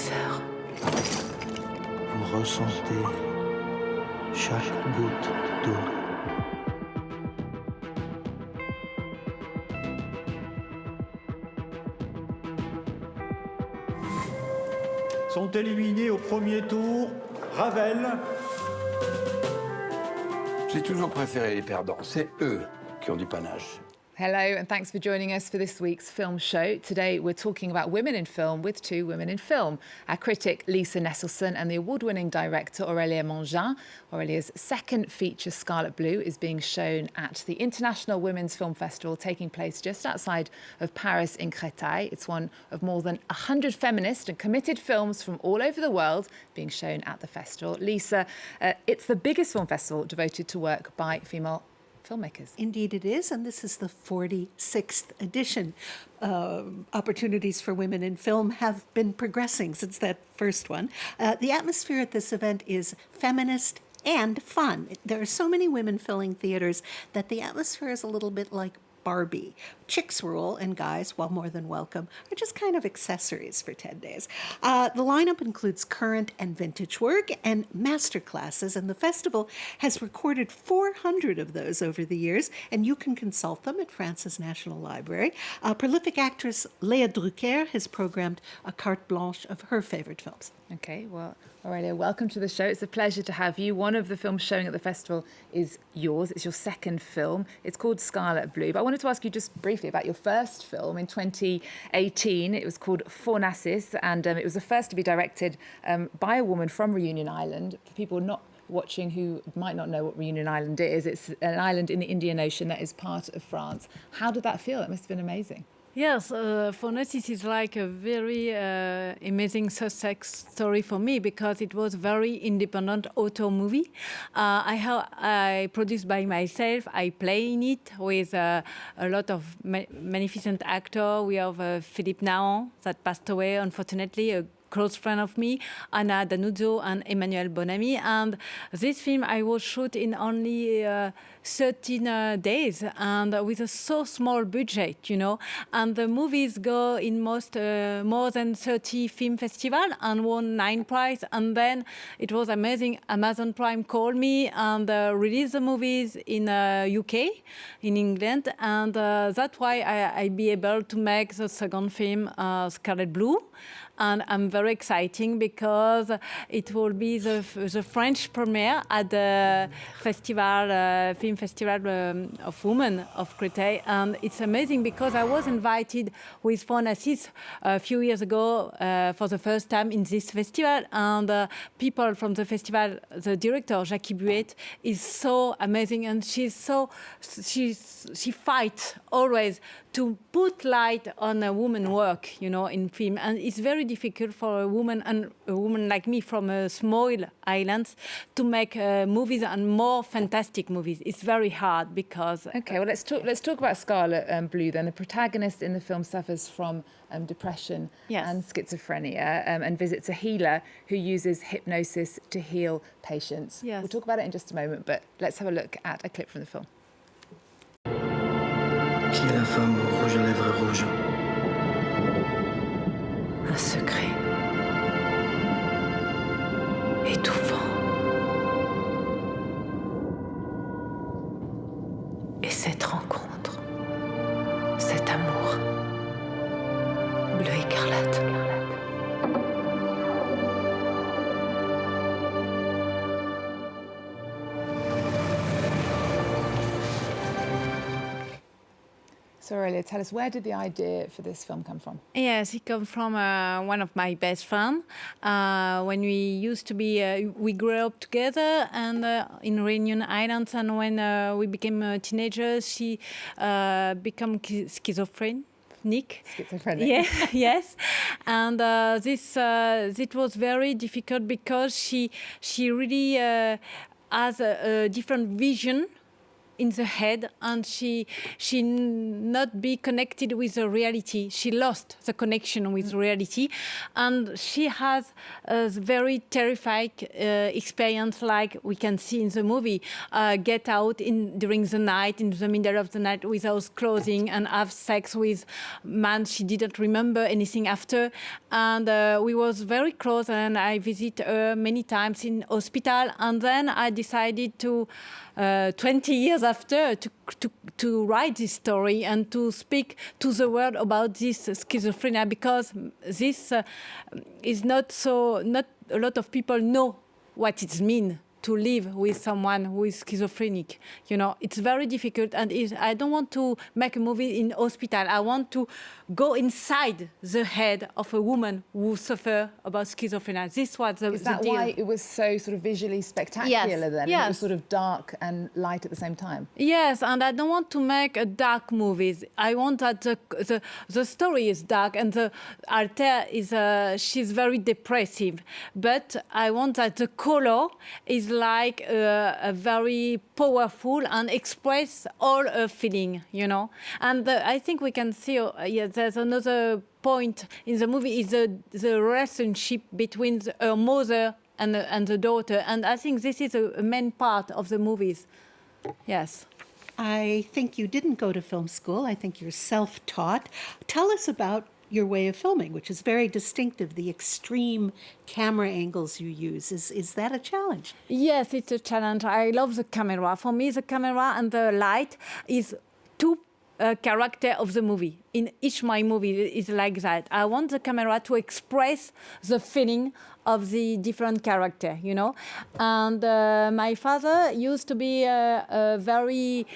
sœurs. Vous ressentez chaque goutte d'eau. Sont éliminés au premier tour Ravel. J'ai toujours préféré les perdants. C'est eux qui ont du panache. Hello, and thanks for joining us for this week's film show. Today, we're talking about women in film with two women in film. Our critic, Lisa Nesselson, and the award-winning director, Aurélia Mengin. Aurélia's second feature, Scarlet Blue, is being shown at the International Women's Film Festival taking place just outside of Paris in Créteil. It's one of more than 100 feminist and committed films from all over the world being shown at the festival. Lisa, it's the biggest film festival devoted to work by female filmmakers. Indeed it is, and this is the 46th edition. Opportunities for women in film have been progressing since that first one. The atmosphere at this event is feminist and fun. There are so many women filling theaters that the atmosphere is a little bit like Barbie. Chicks rule, and guys, while more than welcome, are just kind of accessories for 10 days. The lineup includes current and vintage work and master classes, and the festival has recorded 400 of those over the years, and you can consult them at France's National Library. Prolific actress Léa Drucker has programmed a carte blanche of her favorite films. Okay, well, Aurélia, welcome to the show. It's a pleasure to have you. One of the films showing at the festival is yours. It's your second film. It's called Scarlet Blue. But I wanted to ask you just briefly about your first film in 2018. It was called Fornacis, and it was the first to be directed by a woman from Réunion Island. For people not watching who might not know what Reunion Island is, it's an island in the Indian Ocean that is part of France. How did that feel? It must have been amazing. Yes, Fornacis is like a very amazing success story for me because it was a very independent auteur movie. I produced by myself. I play in it with a lot of magnificent actors. We have Philippe Naon that passed away, unfortunately, a close friend of me, Anna Danuzzo and Emmanuel Bonamy. And this film I was shot in only 13 days and with a so small budget, you know. And the movies go in most more than 30 film festivals and won 9 prizes. And then it was amazing. Amazon Prime called me and released the movies in UK, in England. And that's why I be able to make the second film, Scarlet Blue. And I'm very excited because it will be the French premiere at the festival, film festival of women of Créteil. And it's amazing because I was invited with Fornacis a few years ago for the first time in this festival. And people from the festival, the director, Jackie Buet, is so amazing. And she fights always to put light on a woman work, you know, in film. And it's very difficult for a woman like me from a small island to make movies and more fantastic movies. It's very hard because... Okay, well, let's talk about Scarlet Blue then. The protagonist in the film suffers from depression and schizophrenia and visits a healer who uses hypnosis to heal patients. Yes. We'll talk about it in just a moment, but let's have a look at a clip from the film. Qui est la femme aux rouges à lèvres rouges? Un secret. Étouffant. Et cette rencontre, cet amour, bleu écarlate. So Aurélia, tell us, where did the idea for this film come from? Yes, it comes from one of my best friends. When we used to be, we grew up together and in Réunion Island, and when we became teenagers, she became schizophrenic. Schizophrenic. Yeah, yes. And it was very difficult because she really has a different vision in the head, and she not be connected with the reality. She lost the connection with reality, and she has a very terrifying experience, like we can see in the movie. Get out during the night, in the middle of the night, without clothing, and have sex with man she didn't remember anything after. And we was very close, and I visit her many times in hospital. And then I decided to, 20 years after, to write this story and to speak to the world about this schizophrenia, because this is not a lot of people know what it means to live with someone who is schizophrenic. You know, it's very difficult, and I don't want to make a movie in hospital. I want to go inside the head of a woman who suffers about schizophrenia. This was the Is that deal. why it was so sort of visually spectacular then? Yes. It was sort of dark and light at the same time? Yes, and I don't want to make a dark movies. I want that the story is dark, and the Altair is she's very depressive, but I want that the color is like a very powerful and express all her feeling, you know. And I think we can see, there's another point in the movie is the relationship between her mother and the daughter, and I think this is a main part of the movies. Yes. I think you didn't go to film school. I think you're self-taught. Tell us about your way of filming, which is very distinctive, the extreme camera angles you use. Is that a challenge? Yes, it's a challenge. I love the camera. For me, the camera and the light is two character of the movie. In each my movie is like that. I want the camera to express the feeling of the different character, you know. And my father used to be a very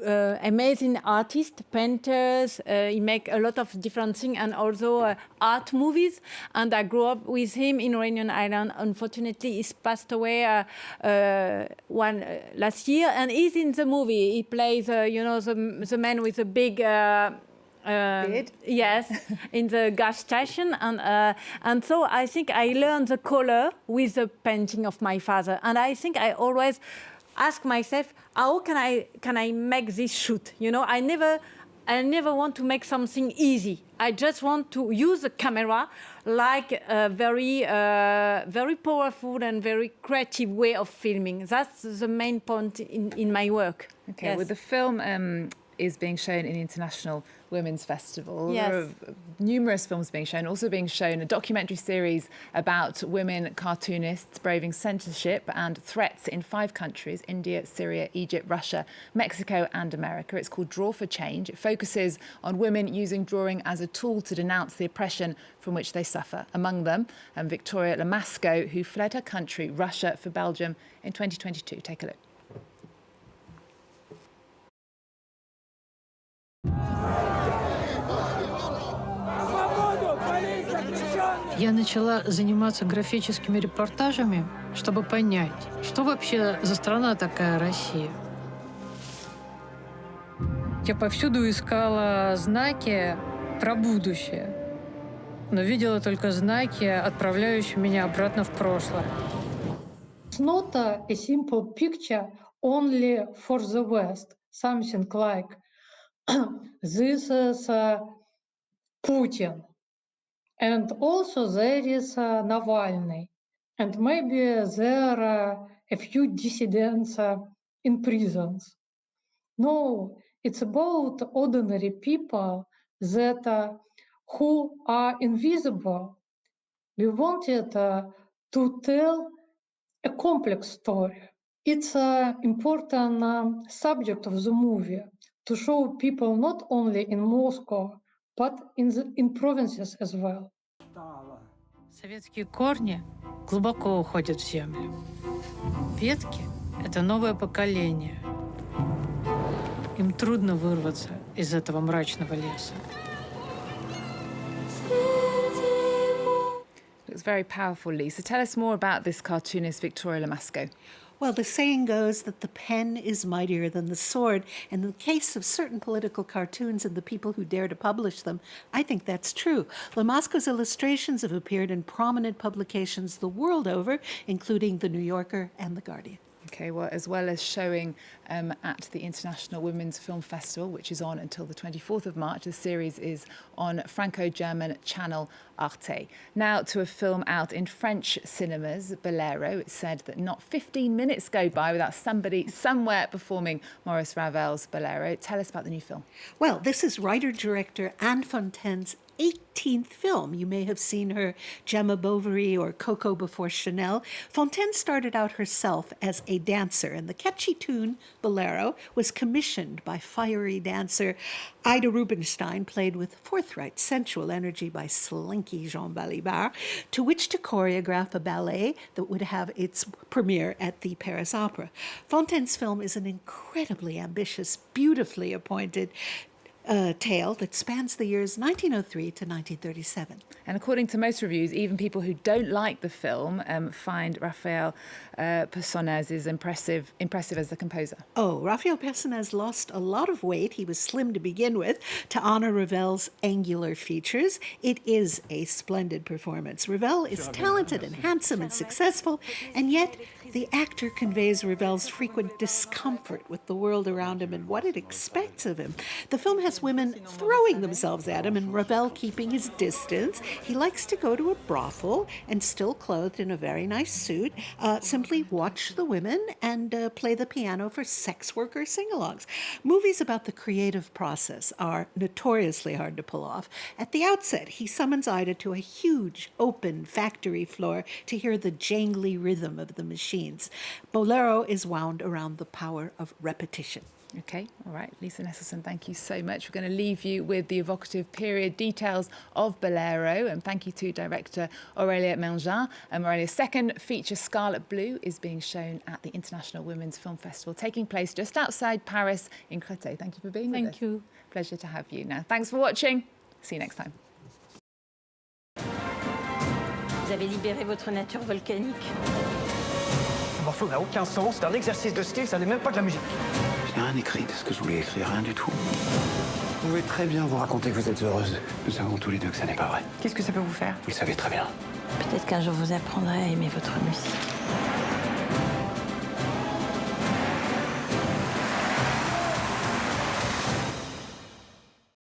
amazing artist, painters. He make a lot of different things, and also art movies. And I grew up with him in Réunion Island. Unfortunately, he's passed away last year, and he's in the movie. He plays, the man with the big. Beard? Yes, in the gas station, and so I think I learned the color with the painting of my father, and I think I always ask myself, how can I make this shoot? You know, I never want to make something easy. I just want to use the camera like a very powerful and very creative way of filming. That's the main point in my work. Okay, yes. well, the film is being shown in the International Women's Festival. Yes. There are numerous films being shown, also being shown a documentary series about women cartoonists braving censorship and threats in 5 countries, India, Syria, Egypt, Russia, Mexico and America. It's called Draw for Change. It focuses on women using drawing as a tool to denounce the oppression from which they suffer. Among them, Victoria Lamasco, who fled her country, Russia, for Belgium in 2022. Take a look. Я начала заниматься графическими репортажами, чтобы понять, что вообще за страна такая Россия. Я повсюду искала знаки про будущее, но видела только знаки, отправляющие меня обратно в прошлое. It's not a simple picture only for the West, something like this is Putin. And also there is Navalny. And maybe there are a few dissidents in prisons. No, it's about ordinary people that who are invisible. We wanted to tell a complex story. It's an important subject of the movie, to show people not only in Moscow, but in provinces as well. Советские корни глубоко уходят в землю. Ветки — это новое поколение. Им трудно вырваться из этого мрачного леса. Looks very powerful, Lisa. Tell us more about this cartoonist, Victoria Lamasco. Well, the saying goes that the pen is mightier than the sword. And in the case of certain political cartoons and the people who dare to publish them, I think that's true. Lamasco's illustrations have appeared in prominent publications the world over, including The New Yorker and The Guardian. Okay, well, as well as showing at the International Women's Film Festival, which is on until the 24th of March, the series is on Franco-German channel Arte. Now to a film out in French cinemas, Bolero. It's said that not 15 minutes go by without somebody somewhere performing Maurice Ravel's Bolero. Tell us about the new film. Well, this is writer-director Anne Fontaine's 18th film. You may have seen her Gemma Bovary or Coco before Chanel. Fontaine started out herself as a dancer, and the catchy tune, Bolero, was commissioned by fiery dancer Ida Rubinstein, played with forthright, sensual energy by slinky Jean Balibar, to which to choreograph a ballet that would have its premiere at the Paris Opera. Fontaine's film is an incredibly ambitious, beautifully appointed tale that spans the years 1903 to 1937. And according to most reviews, even people who don't like the film find Raphael Personnez impressive as the composer. Oh, Raphael Personnez lost a lot of weight. He was slim to begin with to honor Ravel's angular features. It is a splendid performance. Ravel is talented and handsome and successful, and yet the actor conveys Ravel's frequent discomfort with the world around him and what it expects of him. The film has women throwing themselves at him and Ravel keeping his distance. He likes to go to a brothel and, still clothed in a very nice suit, simply watch the women and play the piano for sex worker sing-alongs. Movies about the creative process are notoriously hard to pull off. At the outset, he summons Ida to a huge open factory floor to hear the jangly rhythm of the machines. Bolero is wound around the power of repetition. Okay, all right. Lisa Nesselson, thank you so much. We're going to leave you with the evocative period details of Bolero, and thank you to director Aurélia Mengin. Aurelia's second feature, Scarlet Blue, is being shown at the International Women's Film Festival, taking place just outside Paris in Créteil. Thank you for being with us. Thank you. Pleasure to have you. Now, thanks for watching. See you next time. Vous avez libéré votre nature volcanique. Ce morceau n'a aucun sens, c'est un exercice de style, ça n'est même pas de la musique. Je n'ai rien écrit de ce que je voulais écrire, rien du tout. Vous pouvez très bien vous raconter que vous êtes heureuse. Nous savons tous les deux que ça n'est pas vrai. Qu'est-ce que ça peut vous faire? Vous le savez très bien. Peut-être qu'un jour vous apprendrez à aimer votre musique.